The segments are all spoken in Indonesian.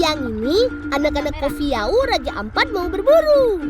Siang ini, anak-anak Kofiau Raja Ampat mau berburu.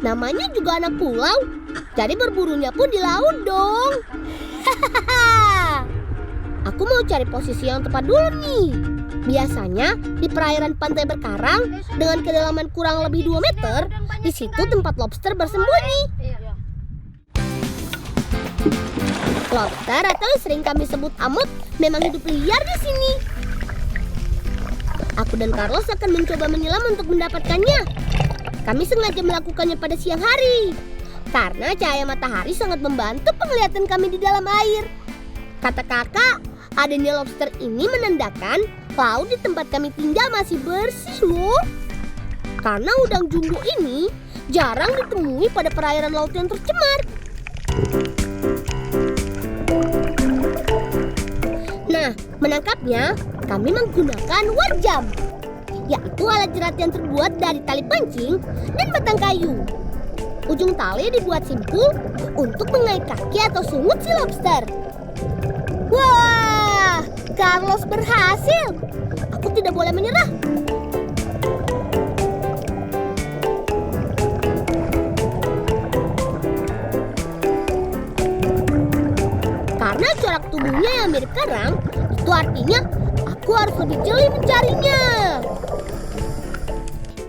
Namanya juga anak pulau, jadi berburunya pun di laut dong. Aku mau cari posisi yang tepat dulu nih. Biasanya di perairan pantai berkarang dengan kedalaman kurang lebih 2 meter, di situ tempat lobster bersembunyi. Lobster atau sering kami sebut amut memang hidup liar di sini. Aku dan Carlos akan mencoba menyelam untuk mendapatkannya. Kami sengaja melakukannya pada siang hari karena cahaya matahari sangat membantu penglihatan kami di dalam air. Kata kakak, adanya lobster ini menandakan laut di tempat kami tinggal masih bersih loh. Karena udang jumbo ini jarang ditemui pada perairan laut yang tercemar. Nah, menangkapnya kami menggunakan wajam, yaitu alat jerat yang terbuat dari tali pancing dan batang kayu. Ujung tali dibuat simpul untuk mengait kaki atau sungut si lobster. Wah, Carlos berhasil. Aku tidak boleh menyerah. Karena corak tubuhnya yang mirip karang, itu artinya aku harus lebih jeli mencarinya.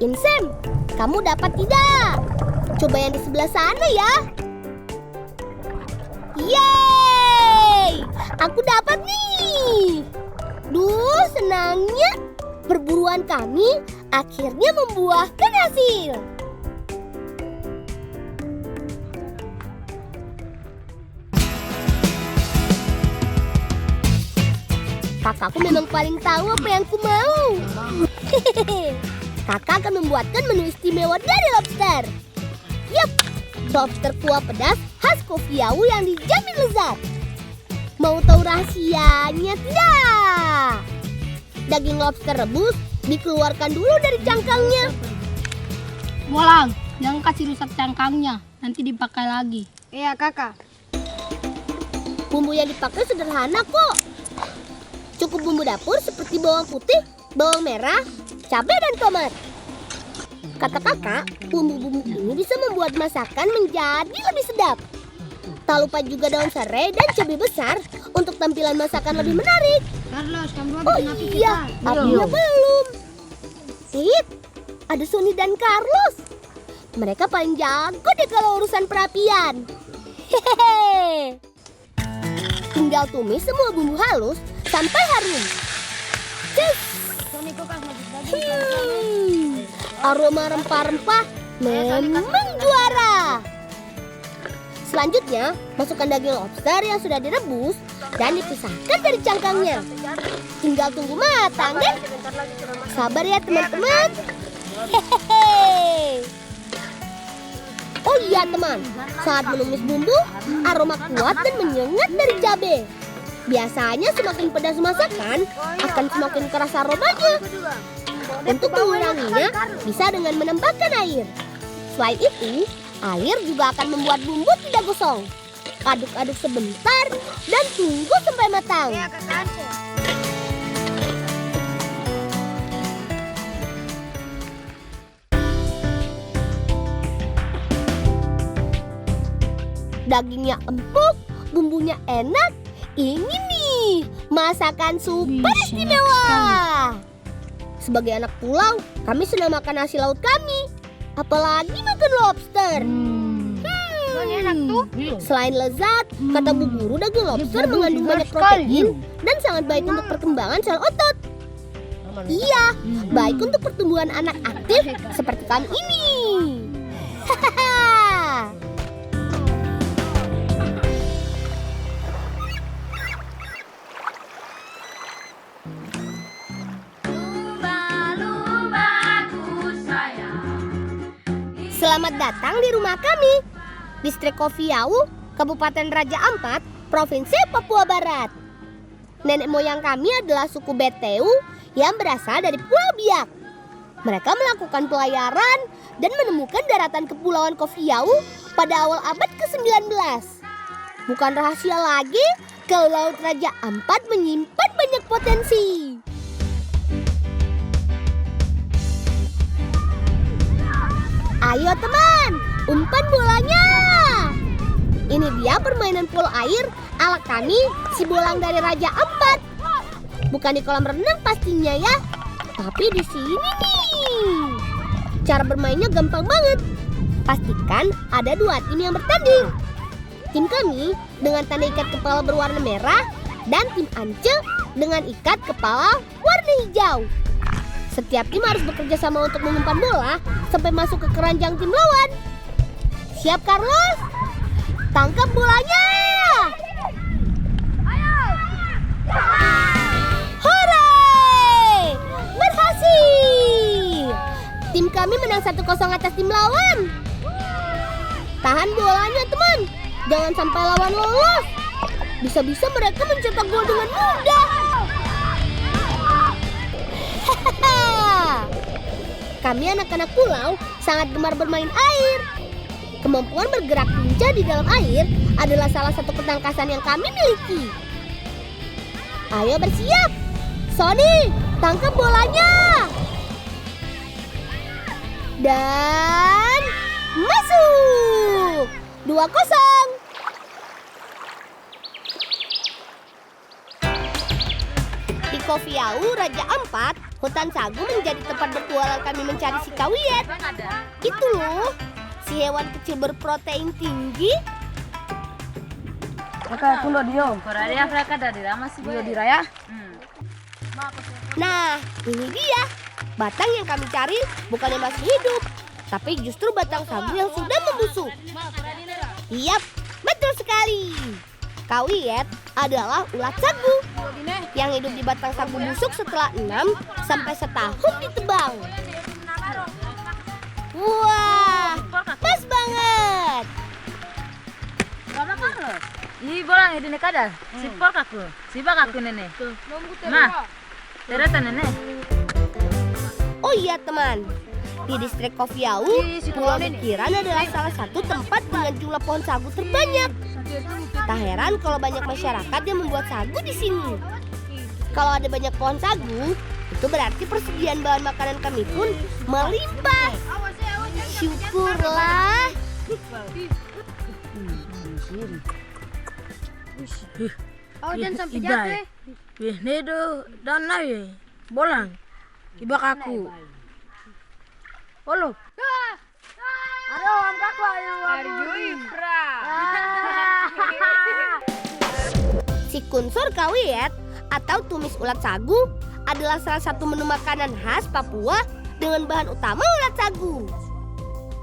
Insem, kamu dapat tidak? Coba yang di sebelah sana ya. Yeay! Aku dapat nih. Duh, senangnya. Perburuan kami akhirnya membuahkan hasil. Kakakku memang paling tahu apa yang ku mau. Kakak akan membuatkan menu istimewa dari lobster. Yup, lobster kuah pedas khas Kofiau yang dijamin lezat. Mau tahu rahasianya tidak? Daging lobster rebus dikeluarkan dulu dari cangkangnya. Bolang, jangan kasih rusak cangkangnya, nanti dipakai lagi. Iya kakak. Bumbu yang dipakai sederhana kok. Cukup bumbu dapur seperti bawang putih, bawang merah, cabai dan tomat. Kata kakak, bumbu-bumbu ini bisa membuat masakan menjadi lebih sedap. Tak lupa juga daun serai dan cabai besar untuk tampilan masakan lebih menarik. Carlos, kamu Oh bikin api iya, kita. apinya belum. Ada Sony dan Carlos. Mereka paling jago deh kalau urusan perapian. Hehehe. Tinggal tumis semua bumbu halus sampai harum. Cus. Aroma rempah-rempah memang juara. Selanjutnya, masukkan daging lobster yang sudah direbus dan dipisahkan dari cangkangnya. Tinggal tunggu matang deh. Sabar ya teman-teman. Hehehe. Oh iya teman, saat menumis bumbu, aroma kuat dan menyengat dari cabai. Biasanya semakin pedas masakan, akan semakin keras aromanya. Untuk menguranginya, bisa dengan menambahkan air. Selain itu, air juga akan membuat bumbu tidak gosong. Aduk-aduk sebentar dan tunggu sampai matang. Dagingnya empuk, bumbunya enak. Ini nih, masakan super istimewa. Sebagai anak pulau, kami senang makan hasil laut kami. Apalagi makan lobster. Enak tuh. Selain lezat, kata Bu Guru daging lobster mengandung banyak protein dan sangat baik untuk perkembangan sel otot. Iya, baik untuk pertumbuhan anak aktif seperti kami ini. Hahaha. Selamat datang di rumah kami, Distrik Kofiau, Kabupaten Raja Ampat, Provinsi Papua Barat. Nenek moyang kami adalah suku Beteu yang berasal dari Pulau Biak. Mereka melakukan pelayaran dan menemukan daratan Kepulauan Kofiau pada awal abad ke-19. Bukan rahasia lagi kalau Laut Raja Ampat menyimpan banyak potensi. Ayo teman, umpan bolanya. Ini dia permainan polo air ala kami si Bolang dari Raja Ampat. Bukan di kolam renang pastinya ya, tapi di sini nih. Cara bermainnya gampang banget. Pastikan ada 2 tim yang bertanding. Tim kami dengan tanda ikat kepala berwarna merah dan tim Ance dengan ikat kepala warna hijau. Setiap tim harus bekerja sama untuk mengumpan bola sampai masuk ke keranjang tim lawan. Siap Carlos? Tangkap bolanya! Hore! Berhasil! Tim kami menang 1-0 atas tim lawan. Tahan bolanya teman, jangan sampai lawan lolos. Bisa-bisa mereka mencetak gol dengan mudah. Kami anak-anak pulau sangat gemar bermain air. Kemampuan bergerak lincah di dalam air adalah salah satu ketangkasan yang kami miliki. Ayo bersiap. Sony, tangkap bolanya. Dan masuk. 2-0. Di Kofiau, Raja Ampat, hutan sagu menjadi tempat bertualang kami mencari si Kawiet. Itu loh, si hewan kecil berprotein tinggi. Maka kulo dio. Korea mereka dari lama sih dio di raya. Nah, ini dia. Batang yang kami cari bukan yang masih hidup, tapi justru batang sagu yang sudah membusuk. Yap, betul sekali. Kawiet adalah ulat sagu yang hidup di batang sagu busuk setelah 6 sampai setahun ditebang. Wah, pas banget. Ih, bolang ini kada. Sipor kaku. Sibak aku nenek. Nah, ternyata nenek. Oh iya teman, di distrik Kofiau, Pulau Pikiran adalah salah satu tempat dengan jumlah pohon sagu terbanyak. Tak heran kalau banyak masyarakat yang membuat sagu di sini. Kalau ada banyak pohon sagu, itu berarti persediaan bahan makanan kami pun melimpah. Syukurlah. Oh, jangan sampai jatuh. Nedo dan naik bolang. Ibak aku. Halo. Aduh, angkat ayo. Si kunsur kawiet atau tumis ulat sagu adalah salah satu menu makanan khas Papua dengan bahan utama ulat sagu.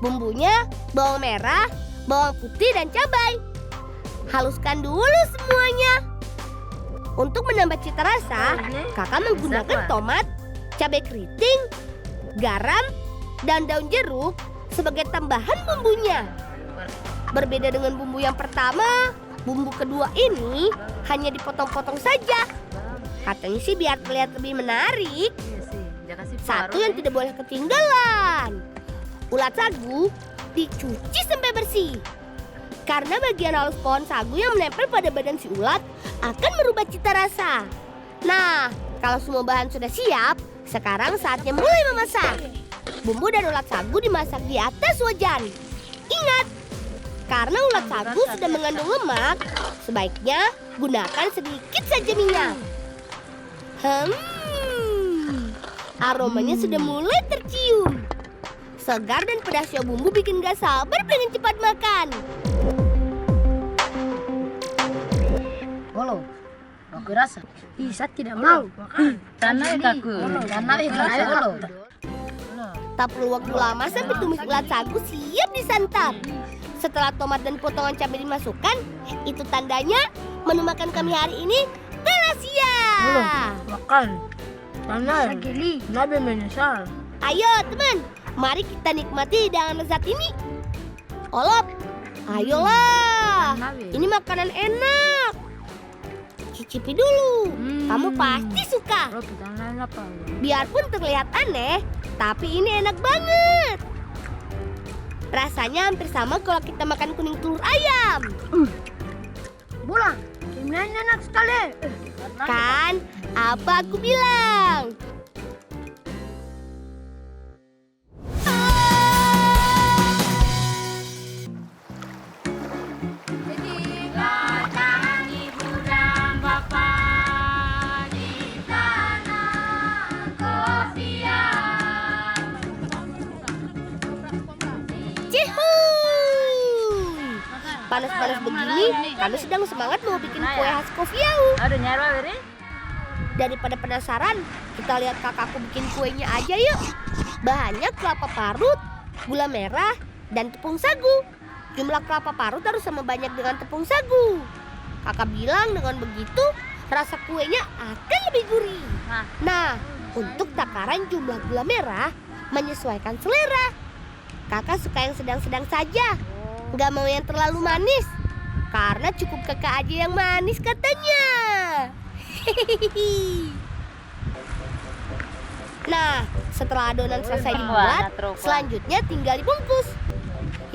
Bumbunya bawang merah, bawang putih dan cabai. Haluskan dulu semuanya. Untuk menambah cita rasa, kakak menggunakan tomat, cabai keriting, garam, dan daun jeruk sebagai tambahan bumbunya. Berbeda dengan bumbu yang pertama, bumbu kedua ini hanya dipotong-potong saja. Katanya sih biar terlihat lebih menarik. Satu yang tidak boleh ketinggalan, ulat sagu dicuci sampai bersih. Karena bagian halus pohon sagu yang menempel pada badan si ulat akan merubah cita rasa. Nah, kalau semua bahan sudah siap, sekarang saatnya mulai memasak. Bumbu dan ulat sagu dimasak di atas wajan. Ingat, karena ulat sagu sudah mengandung lemak, sebaiknya gunakan sedikit saja minyak. Aromanya sudah mulai tercium. Segar dan pedasnya bumbu bikin gak sabar pengen cepat makan. Halo. Aku rasa. Isa tidak mau. Tanah kaku. Tanah halo. Tak perlu waktu lama sampai tumis ulat sagu siap disantap. Setelah tomat dan potongan cabai dimasukkan, itu tandanya menu makan kami hari ini telah siap. Makan. Tanah. Nabi menyesal. Ayo teman, mari kita nikmati hidangan lezat ini. Olop, ayolah. Ini makanan enak. Cicipi dulu, kamu pasti suka. Biarpun terlihat aneh, tapi ini enak banget. Rasanya hampir sama kalau kita makan kuning telur ayam. Bolang, ini enak sekali. Kan, apa aku bilang? panas-panas begini, kami sedang semangat mau bikin kue khas Kofiau. Ada nyarwa beri? Daripada penasaran, kita lihat kakakku bikin kuenya aja yuk. Bahannya kelapa parut, gula merah, dan tepung sagu. Jumlah kelapa parut harus sama banyak dengan tepung sagu. Kakak bilang dengan begitu, rasa kuenya akan lebih gurih. Nah, untuk takaran jumlah gula merah, menyesuaikan selera. Kakak suka yang sedang-sedang saja, nggak mau yang terlalu manis. Karena cukup kakak aja yang manis katanya. Nah, setelah adonan selesai dibuat, selanjutnya tinggal dibungkus.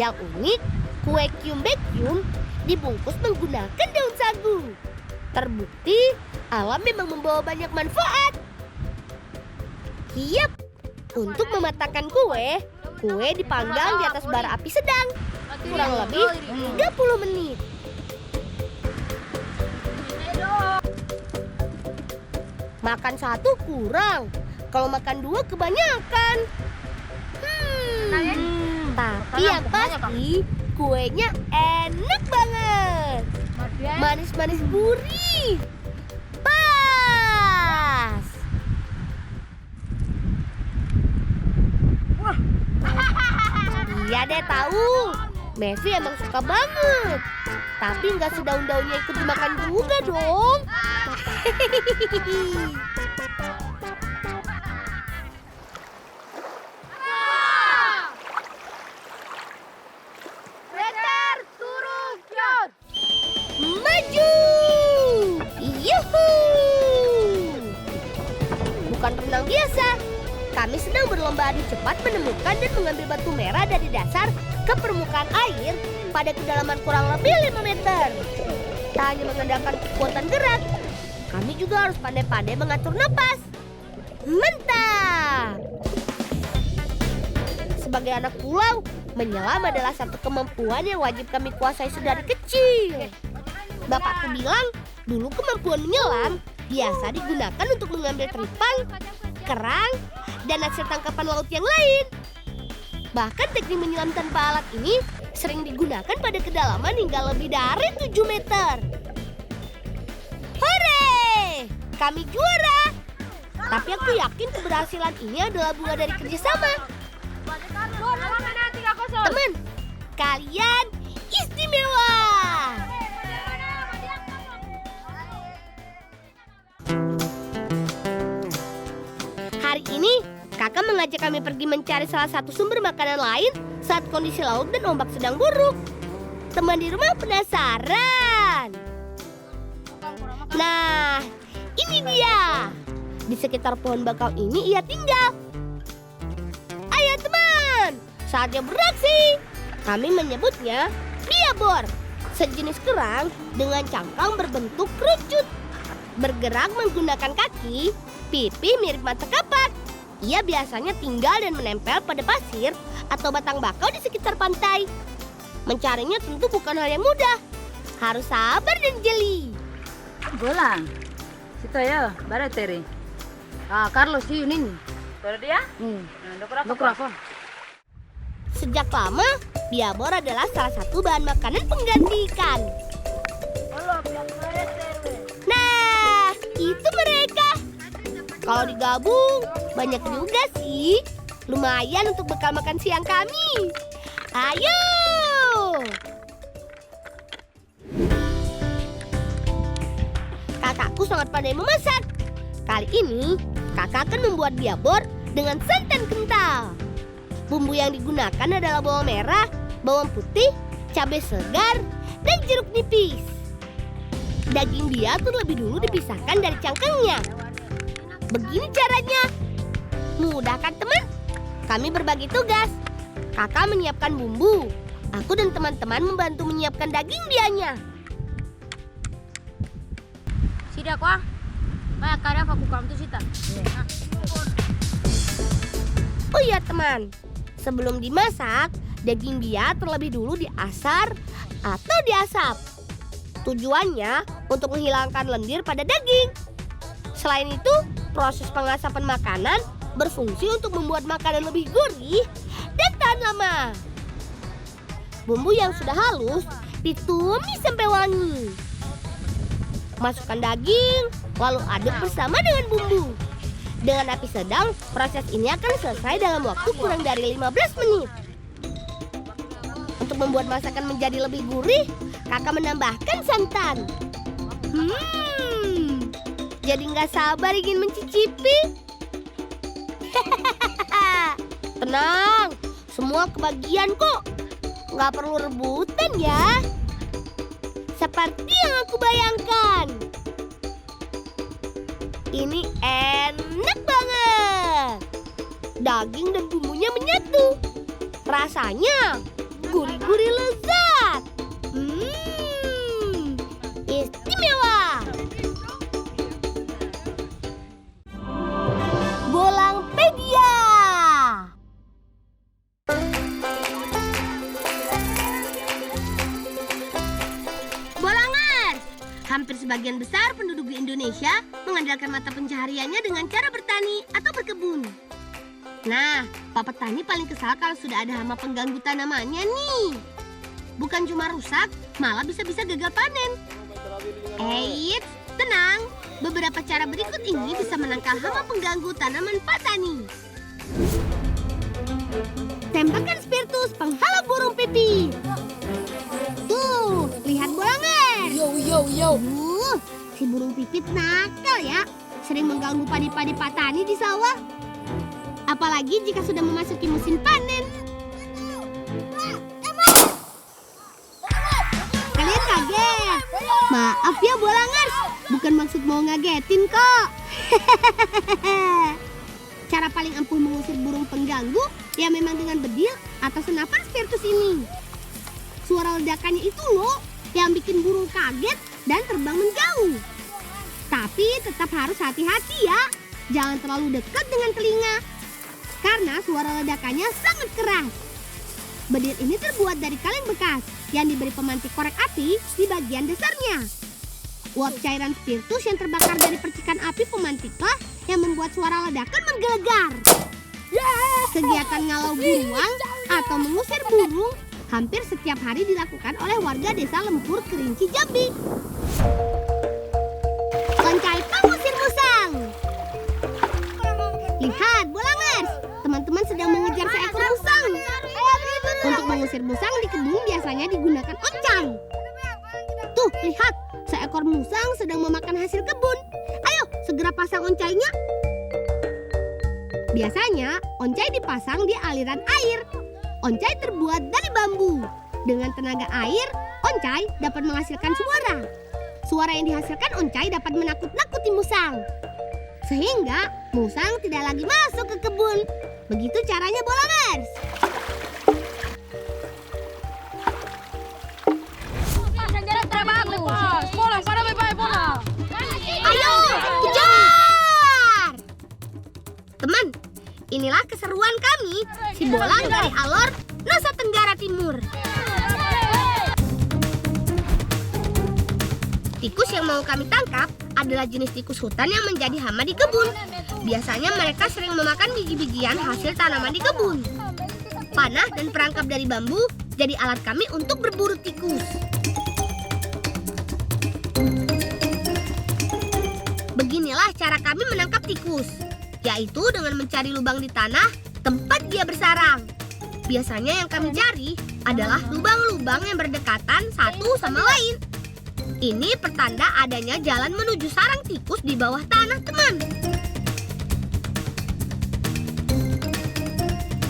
Yang unik, kue Kyum-Baekhyun dibungkus menggunakan daun sagu. Terbukti, alam memang membawa banyak manfaat. Yap, untuk mematangkan kue dipanggang di atas bara api sedang, kurang lebih 30 menit. Makan satu kurang, kalau makan dua kebanyakan. Tapi yang pasti kuenya enak banget. Manis-manis gurih. Pas. Iya deh tahu. Messi emang suka banget. Tapi nggak sedaun-daunnya ikut dimakan juga dong. Maju! Yuhu! Bukan renang biasa. Kami sedang berlomba adu cepat menemukan dan mengambil batu merah dari dasar ke permukaan air pada kedalaman kurang lebih 5 meter. Tak hanya mengandalkan kekuatan gerak, kami juga harus pandai-pandai mengatur napas. Mantap! Sebagai anak pulau, menyelam adalah satu kemampuan yang wajib kami kuasai sedari kecil. Bapakku bilang, dulu kemampuan menyelam biasa digunakan untuk mengambil teripang, kerang, dan hasil tangkapan laut yang lain. Bahkan teknik menyelam tanpa alat ini sering digunakan pada kedalaman hingga lebih dari 7 meter. Hore! Kami juara! Tapi aku yakin keberhasilan ini adalah buah dari kerjasama. Teman, kalian istimewa! Hari ini, kakak mengajak kami pergi mencari salah satu sumber makanan lain saat kondisi laut dan ombak sedang buruk. Teman di rumah penasaran? Nah, ini dia. Di sekitar pohon bakau ini ia tinggal. Ayo teman, saatnya beraksi. Kami menyebutnya biabor, sejenis kerang dengan cangkang berbentuk kerucut. Bergerak menggunakan kaki, pipi mirip mata kapak. Ia biasanya tinggal dan menempel pada pasir atau batang bakau di sekitar pantai. Mencarinya tentu bukan hal yang mudah. Harus sabar dan jeli. Bolang. Situ ya, bara teri. Carlos sih ini. Baru dia? Aku. Sejak lama, biabor adalah salah satu bahan makanan pengganti ikan. Nah, itu mereka. Kalau digabung, banyak juga sih. Lumayan untuk bekal makan siang kami. Ayo! Kakakku sangat pandai memasak. Kali ini, kakak akan membuat biabor dengan santan kental. Bumbu yang digunakan adalah bawang merah, bawang putih, cabai segar, dan jeruk nipis. Daging bia terlebih dulu dipisahkan dari cangkangnya. Begini caranya. Mudah kan teman? Kami berbagi tugas. Kakak menyiapkan bumbu. Aku dan teman-teman membantu menyiapkan daging bianya. Sida ko Maya karya aku kamu tuh sita. Oh iya teman, sebelum dimasak, daging bia terlebih dulu diasar atau diasap. Tujuannya untuk menghilangkan lendir pada daging. Selain itu, proses pengasapan makanan berfungsi untuk membuat makanan lebih gurih dan tahan lama. Bumbu yang sudah halus Ditumis sampai wangi. Masukkan daging, lalu aduk bersama dengan bumbu. Dengan api sedang, proses ini akan selesai dalam waktu kurang dari 15 menit. Untuk membuat masakan menjadi lebih gurih, kakak menambahkan santan. Jadi nggak sabar ingin mencicipi. Tenang, semua kebagian kok. Nggak perlu rebutan ya. Seperti yang aku bayangkan. Ini enak banget. Daging dan bumbunya menyatu. Rasanya gurih-gurih lezat. Istimewa. Bolangpedia. Bolangers, hampir sebagian besar penduduk di Indonesia mengandalkan mata pencahariannya dengan cara bertani atau berkebun. Nah, Pak Petani paling kesal kalau sudah ada hama pengganggu tanamannya nih. Bukan cuma rusak, malah bisa-bisa gagal panen. Eits, tenang. Beberapa cara berikut ini bisa menangkal hama pengganggu tanaman Pak Tani. Tembakan spiritus penghalau burung pipit. Tuh, lihat bolangers. Yo. Si burung pipit nakal ya. Sering mengganggu padi-padi Pak Tani di sawah. Apalagi jika sudah memasuki musim panen. Kalian kaget? Maaf ya bolangers, bukan maksud mau ngagetin kok. Cara paling ampuh mengusir burung pengganggu ya memang dengan bedil atau senapan spiritus ini. Suara ledakannya itu loh yang bikin burung kaget dan terbang menjauh. Tapi tetap harus hati-hati ya, jangan terlalu dekat dengan telinga. Karena suara ledakannya sangat keras. Bedil ini terbuat dari kaleng bekas yang diberi pemantik korek api di bagian dasarnya. Uap cairan spiritus yang terbakar dari percikan api pemantiklah yang membuat suara ledakan menggelegar. Kegiatan ngalau buruan atau mengusir burung hampir setiap hari dilakukan oleh warga desa Lempur, Kerinci, Jambi. Oncai pengusir musang. Lihat bolangers, teman-teman sedang mengejar seekor musang. Untuk mengusir musang di kebun biasanya digunakan oncai. Tuh, lihat, seekor musang sedang memakan hasil kebun. Ayo, segera pasang oncainya. Biasanya, oncai dipasang di aliran air. Oncai terbuat dari bambu. Dengan tenaga air, oncai dapat menghasilkan suara. Suara yang dihasilkan oncai dapat menakut-nakuti musang. Sehingga musang tidak lagi masuk ke kebun. Begitu caranya bolangers. Ayo, kejar! Teman, inilah keseruan kami, si Bolang dari Alor, Nusa Tenggara Timur. Tikus yang mau kami tangkap adalah jenis tikus hutan yang menjadi hama di kebun. Biasanya mereka sering memakan biji-bijian hasil tanaman di kebun. Panah dan perangkap dari bambu jadi alat kami untuk berburu tikus. Beginilah cara kami menangkap tikus, yaitu dengan mencari lubang di tanah tempat dia bersarang. Biasanya yang kami cari adalah lubang-lubang yang berdekatan satu sama lain. Ini pertanda adanya jalan menuju sarang tikus di bawah tanah, teman.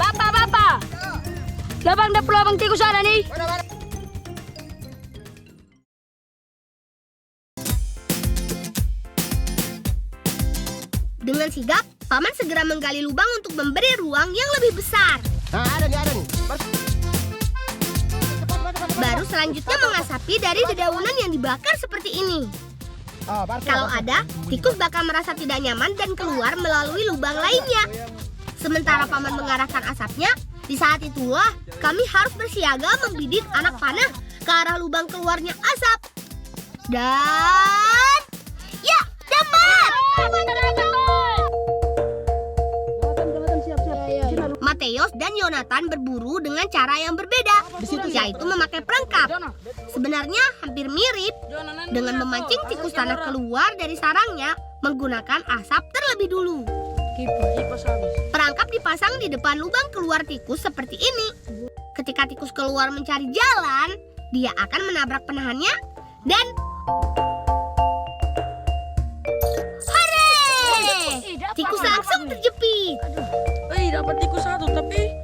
Bapak. Labang ada peluang tikus ada nih. Dengan sigap, Paman segera menggali lubang untuk memberi ruang yang lebih besar. Ada nih. Baru selanjutnya mengasapi dari dedaunan yang dibakar seperti ini. Kalau ada, tikus bakal merasa tidak nyaman dan keluar melalui lubang lainnya. Sementara Paman mengarahkan asapnya, di saat itulah kami harus bersiaga membidik anak panah ke arah lubang keluarnya asap. Dan... ya, dapat! Mateos dan Yono Jonathan berburu dengan cara yang berbeda, yaitu memakai perangkap. Sebenarnya hampir mirip dengan memancing tikus tanah keluar dari sarangnya menggunakan asap terlebih dulu. Perangkap dipasang di depan lubang keluar tikus seperti ini. Ketika tikus keluar mencari jalan, dia akan menabrak penahannya dan hore! Tikus langsung terjepit. Dapat tikus satu, tapi